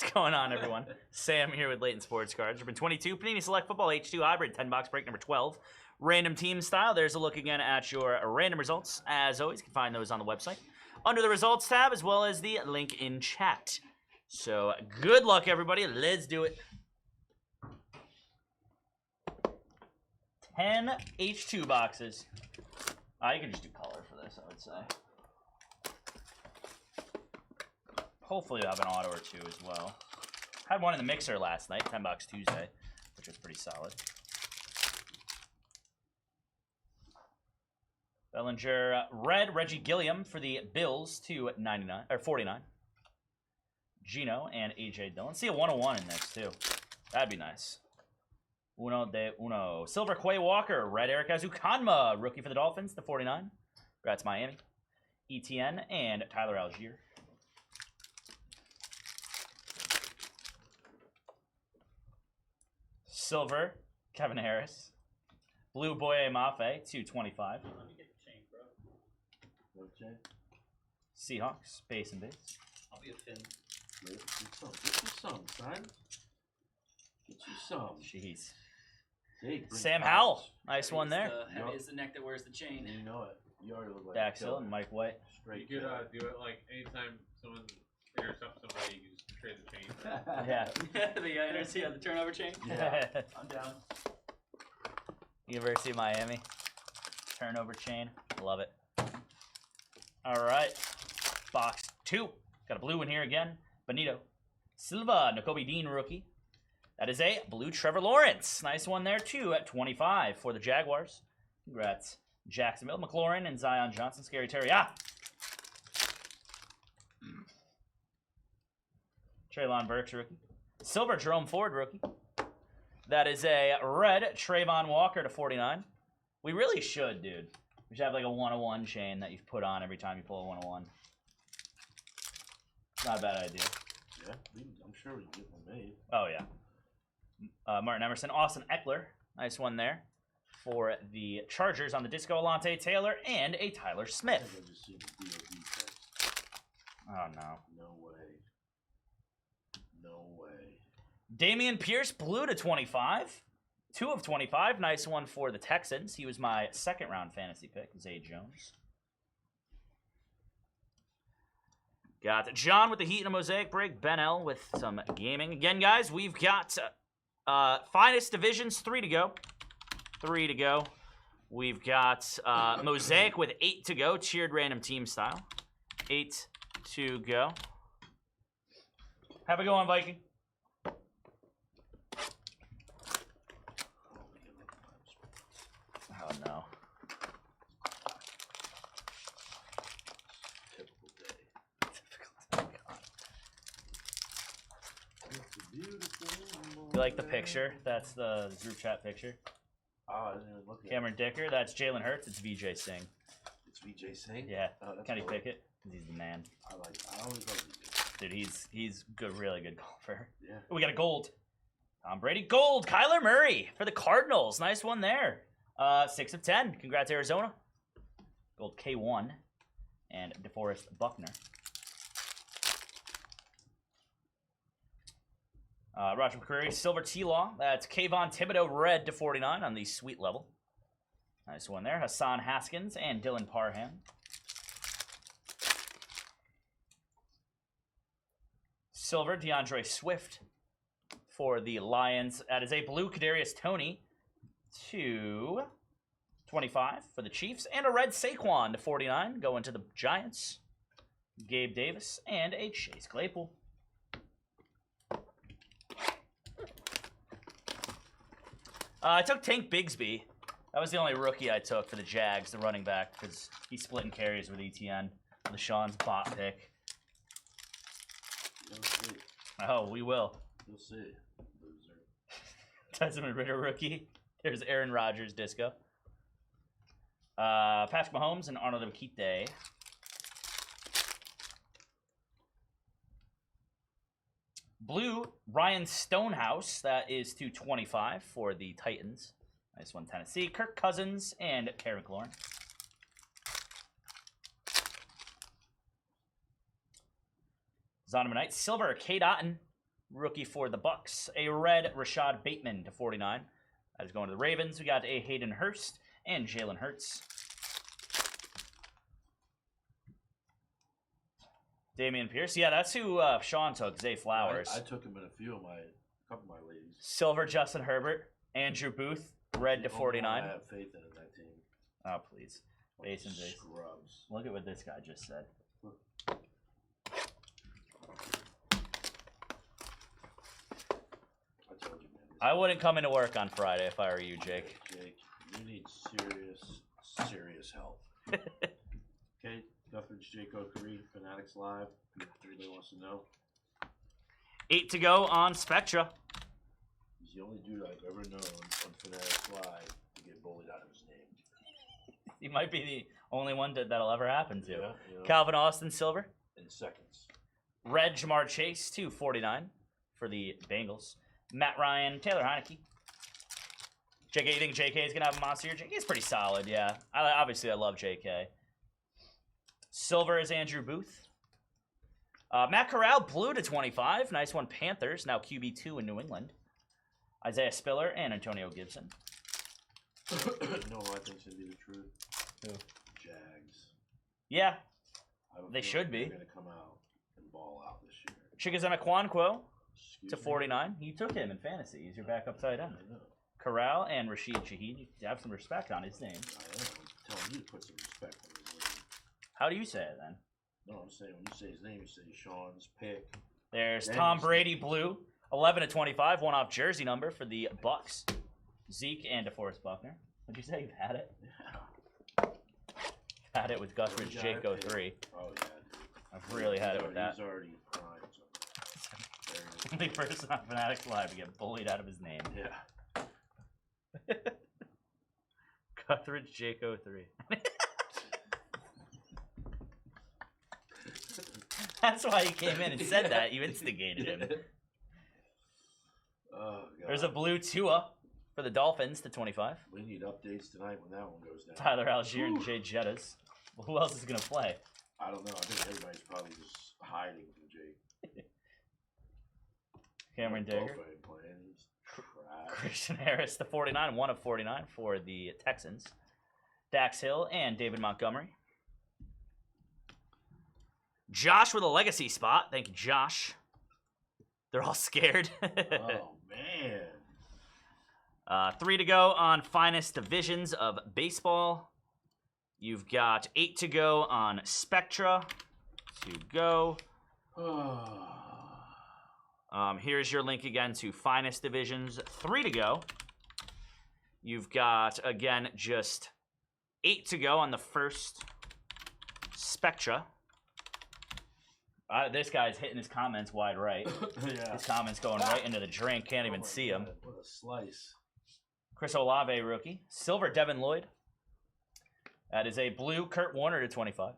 What's going on, everyone? Sam here with Layton Sports Cards. Number 22, Panini Select Football H2 Hybrid, 10-box break number 12. Random team style. There's a look again at your random results. As always, you can find those on the website under the results tab, as well as the link in chat. So, good luck, everybody. Let's do it. 10 H2 boxes. You can just do color for this, I would say. Hopefully you'll have an auto or two as well. Had one in the mixer last night, 10 Box Tuesday, which was pretty solid. Bellinger red, Reggie Gilliam for the Bills to 99 or 49. Gino and AJ Dillon. See a 101 in this too. That'd be nice. Uno de uno. Silver Quay Walker, red Eric Azukanma, rookie for the Dolphins to 49. Congrats Miami. ETN and Tyler Algier. Silver, Kevin Harris. Blue Boye Mafe, 225. Let me get the chain, bro. Okay. Seahawks, base and base. I'll be a Finn. Get you some, son. Get you some. Jeez. Hey, Sam Howell, nice one there. Heavy is the neck that wears the chain. You know it. You already look like Dax Hill and Mike White. Straight. You could do it like anytime someone intercepts somebody, you just trade the chain. Yeah. The turnover chain. Yeah, I'm down. University of Miami. Turnover chain. Love it. All right. Box 2. Got a blue one here again. Benito. Silva, Nakobe Dean rookie. That is a blue Trevor Lawrence. Nice one there, too, at 25 for the Jaguars. Congrats. Jacksonville, McLaurin, and Zion Johnson. Scary Terry. Treylon Burks rookie. Silver Jerome Ford rookie. That is a red Trayvon Walker to 49. We really should, dude. We should have like a 101 chain that you put on every time you pull a 101. Not a bad idea. Yeah, I'm sure we can get one made. Oh, yeah. Martin Emerson, Austin Eckler. Nice one there for the Chargers on the Disco. Alante Taylor and a Tyler I Smith. think I just seen the DOD text. Oh, no. No way. No way. Damian Pierce, blue to 25. 2 of 25. Nice one for the Texans. He was my second round fantasy pick, Zay Jones. Got John with the Heat and a Mosaic break. Ben L with some gaming. Again, guys, we've got Finest Divisions, 3 to go. 3 to go. We've got Mosaic with 8 to go. Cheered random team style. 8 to go. Have a go on, Viking. Oh, no. Typical day. It's a beautiful You like the picture? That's the group chat picture. Oh, I didn't even look at Cameron Dicker. That's Jalen Hurts. It's VJ Singh. It's VJ Singh? Yeah. Oh, that's Kenny cool. Pickett. He's the man. I always like VJ. Dude, he's good, really good golfer. Yeah. We got a gold. Tom Brady gold. Kyler Murray for the Cardinals. Nice one there. 6 of 10. Congrats, Arizona. Gold K1 and DeForest Buckner. Roger McCreary, silver T-Law. That's Kayvon Thibodeau, red to 49 on the sweet level. Nice one there. Hassan Haskins and Dylan Parham. Silver DeAndre Swift for the Lions. That is a blue Kadarius Toney to 25 for the Chiefs. And a red Saquon to 49 going to the Giants. Gabe Davis and a Chase Claypool. I took Tank Bigsby. That was the only rookie I took for the Jags, the running back, because he's splitting carries with ETN. LaShawn's bot pick. You'll see. Oh, we will. You'll see. Loser. Desmond Ritter rookie. There's Aaron Rodgers disco. Patrick Mahomes and Arnold Okite. Blue, Ryan Stonehouse. That is 225 for the Titans. Nice one, Tennessee. Kirk Cousins and Karen McLaurin. Zonomanite. Silver, Cade Otton rookie for the Bucks. A red Rashad Bateman to 49. That is going to the Ravens. We got a Hayden Hurst and Jalen Hurts. Damian Pierce. Yeah, that's who Sean took, Zay Flowers. I took him in a couple of my ladies. Silver Justin Herbert. Andrew Booth, red to 49. I have faith in that team. Oh, please. Base and base. Scrubs. Look at what this guy just said. I told you, man. I wouldn't come into work on Friday if I were you, Jake. Jake, you need serious help. Okay, Guthridge, Jake O'Cree, Fanatics Live. Everybody wants to know. 8 to go on Spectra. He's the only dude I've ever known on Fanatics Live to get bullied out of his name. He might be the only one that'll ever happen to. Yeah. Calvin Austin, silver. In seconds. Red Jamar Chase, 249 for the Bengals. Matt Ryan, Taylor Heineke. JK, you think JK is going to have a monster year? JK is pretty solid, yeah. Obviously, I love JK. Silver is Andrew Booth. Matt Corral, blue to 25. Nice one, Panthers. Now QB2 in New England. Isaiah Spiller and Antonio Gibson. No, I think should be the truth. Who? Jags. Yeah, I don't They feel should like be. They're going to come out and ball out this year. Chickazema Quanquo Excuse to me? 49. You took him in fantasy. He's your backup tight end. I know. Corral and Rashid Shaheed. You have some respect on his name. I am. I'm telling you to put some respect on his name. How do you say it then? No, I'm saying when you say his name, you say Sean's pick. There's Then Tom you say- Brady, blue, 11 to 25, one off jersey number for the Bucks. Zeke and DeForest Buckner. Would you say you've had it? Yeah. Had it with Guthridge, Yeah, Jake I picked. 03. Oh, yeah, dude. I've really had it with that. He's already primed. So. There it Only person on Fanatics Live to get bullied out of his name. is. Yeah. Guthridge, Jake 03. That's why he came in and said that. You instigated him. Oh, God. There's a blue Tua for the Dolphins to 25. We need updates tonight when that one goes down. Tyler Algier and Jay Jettas. Well, who else is going to play? I don't know. I think everybody's probably just hiding from Jake. Cameron Both Digger. ain't playing. He's trash. Christian Harris to 49, 1 of 49 for the Texans. Dax Hill and David Montgomery. Josh with a legacy spot. Thank you, Josh. They're all scared. Oh, man. 3 to go on finest divisions of baseball. You've got 8 to go on Spectra. To go. Here's your link again to finest divisions. 3 to go. You've got, again, just 8 to go on the first Spectra. This guy's hitting his comments wide right. Yeah. His comments going right into the drink. Can't even Oh my see him. God, what a slice. Chris Olave, rookie. Silver, Devin Lloyd. That is a blue Kurt Warner to 25.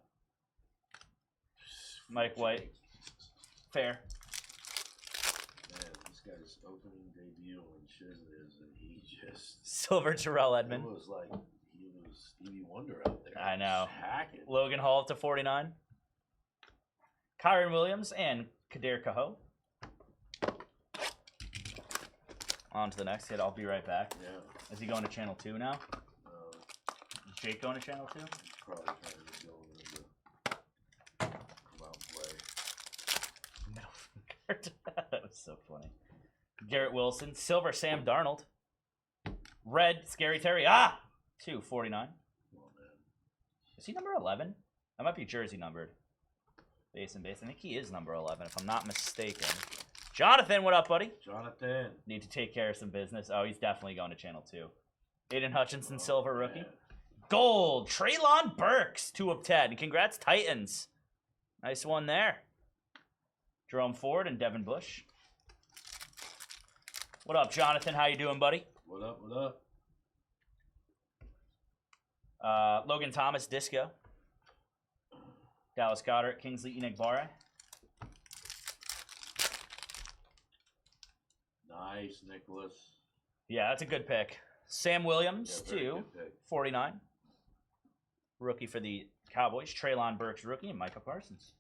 Mike White. Fair. Man, this guy's opening debut on Shizness, and he just... Silver, Terrell Edmond. It was like he was Stevie Wonder out there. I know. Just hacking. Logan Hall to 49. Kyron Williams and Kader Cahoe. On to the next hit. I'll be right back. Yeah. Is he going to Channel 2 now? Is Jake going to Channel 2? He's probably trying to get going to come out and play. Middle finger. That was so funny. Garrett Wilson. Silver, Sam Darnold. Red, Scary Terry. 249. Come on, man. Is he number 11? That might be jersey numbered. Base and base. I think he is number 11, if I'm not mistaken. Jonathan, what up, buddy? Jonathan. Need to take care of some business. Oh, he's definitely going to Channel 2. Aiden Hutchinson, silver rookie. Man. Gold, Treylon Burks, 2 of 10. Congrats, Titans. Nice one there. Jerome Ford and Devin Bush. What up, Jonathan? How you doing, buddy? What up, what up? Logan Thomas, Disco. Dallas Goddard, Kingsley Enagbare. Nice, Nicholas. Yeah, that's a good pick. Sam Williams, Yeah, very 2, good pick. 49. Rookie for the Cowboys. Treylon Burks, rookie, and Micah Parsons.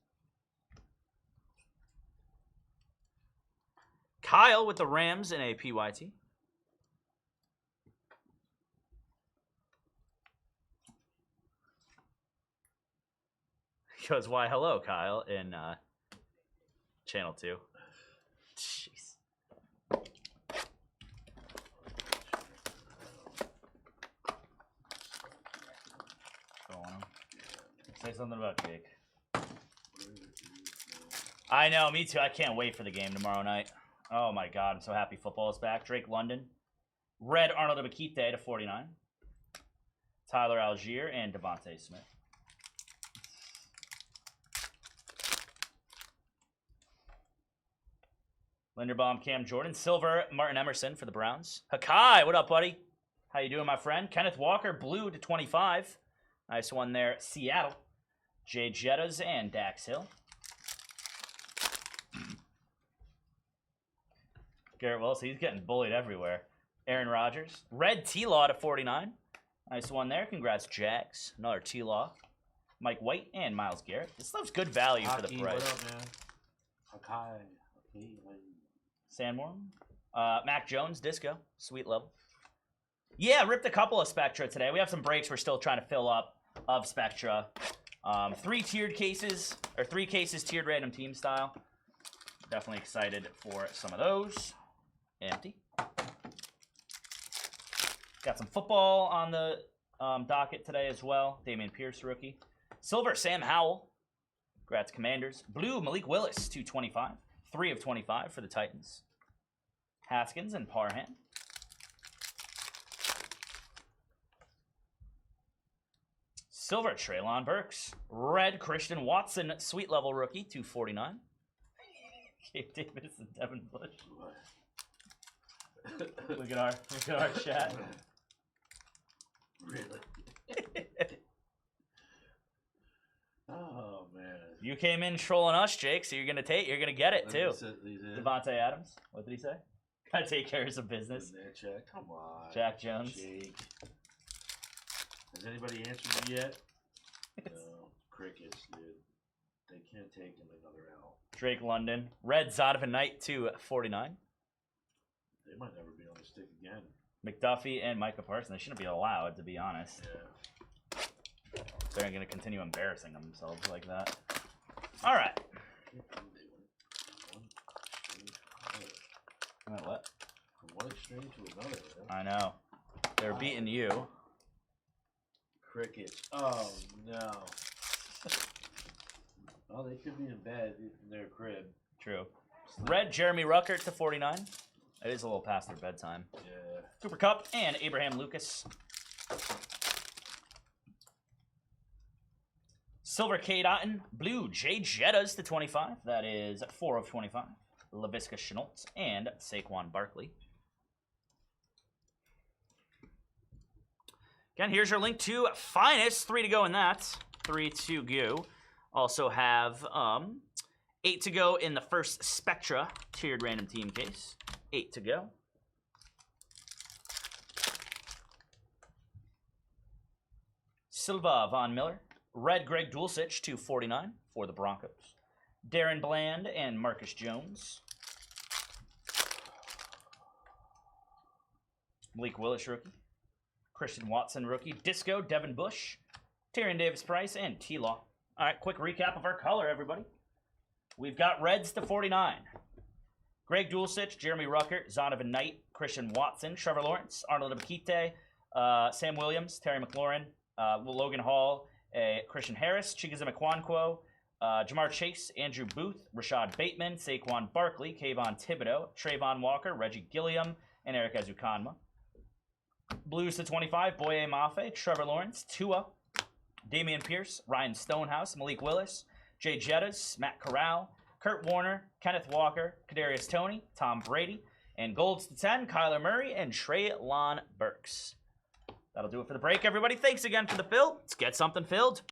Kyle with the Rams in a PYT. He goes, why hello, Kyle, in Channel 2. Jeez. Go on. Say something about Jake. I know, me too. I can't wait for the game tomorrow night. Oh my god, I'm so happy football is back. Drake London. Red Arnold Abakite to 49. Tyler Algier and Devontae Smith. Linderbaum, Cam Jordan. Silver, Martin Emerson for the Browns. Hakai, what up, buddy? How you doing, my friend? Kenneth Walker, blue to 25. Nice one there. Seattle. Jay Jettas and Dax Hill. Garrett Wilson, he's getting bullied everywhere. Aaron Rodgers. Red T-Law to 49. Nice one there. Congrats, Jags. Another T-Law. Mike White and Myles Garrett. This stuff's good value for the price. What up, man? Okay. Sandmore. Mac Jones, Disco. Sweet level. Yeah, ripped a couple of Spectra today. We have some breaks we're still trying to fill up of Spectra. 3 tiered cases, or 3 cases tiered random team style. Definitely excited for some of those. Empty. Got some football on the docket today as well. Dameon Pierce, rookie. Silver, Sam Howell. Congrats, Commanders. Blue, Malik Willis, 225. 3 of 25 for the Titans. Haskins and Parham. Silver, Treylon Burks. Red, Christian Watson, sweet level rookie, 249. Gabe Davis and Devin Bush. Look at our chat. Really? Oh man. You came in trolling us, Jake, so you're gonna get it too. These Devontae Adams. What did he say? Gotta take care of some business. Come on. Jack Jones. Jake. Has anybody answered me yet? No. Crickets, dude. They can't take him another L. Drake London. Red Zonovan Knight to 49. They might never be on the stick again. McDuffie and Micah Parsons. They shouldn't be allowed, to be honest. Yeah. They're going to continue embarrassing themselves like that. All right. What? From one extreme to another. Yeah. I know. They're beating you. Crickets. Oh, no. Oh, they could be in bed in their crib. True. Red Jeremy Ruckert to 49. It is a little past their bedtime. Yeah. Cooper Kupp and Abraham Lucas. Silver Cade Otten. Blue Jay Jettas to 25. That is 4 of 25. Laviska Shenault and Saquon Barkley. Again, here's your link to Finest. 3 to go in that. 3 to go. Also have 8 to go in the first Spectra tiered random team case. 8 to go. Silva Von Miller. Red Greg Dulcich to 49 for the Broncos. Darren Bland and Marcus Jones. Malik Willis rookie. Christian Watson rookie. Disco Devin Bush. Tyrion Davis Price and T-Law. All right, quick recap of our color, everybody. We've got Reds to 49. Greg Dulcich, Jeremy Ruckert, Zonovan Knight, Christian Watson, Trevor Lawrence, Arnold Abakite, Sam Williams, Terry McLaurin, Logan Hall, Christian Harris, Chigoziem Okonkwo, Jamar Chase, Andrew Booth, Rashad Bateman, Saquon Barkley, Kayvon Thibodeau, Trayvon Walker, Reggie Gilliam, and Eric Ezukanma. Blues to 25, Boye Mafe, Trevor Lawrence, Tua, Dameon Pierce, Ryan Stonehouse, Malik Willis, Jay Jettas, Matt Corral, Kurt Warner, Kenneth Walker, Kadarius Toney, Tom Brady, and golds to 10, Kyler Murray and Treylon Burks. That'll do it for the break, everybody. Thanks again for the fill. Let's get something filled.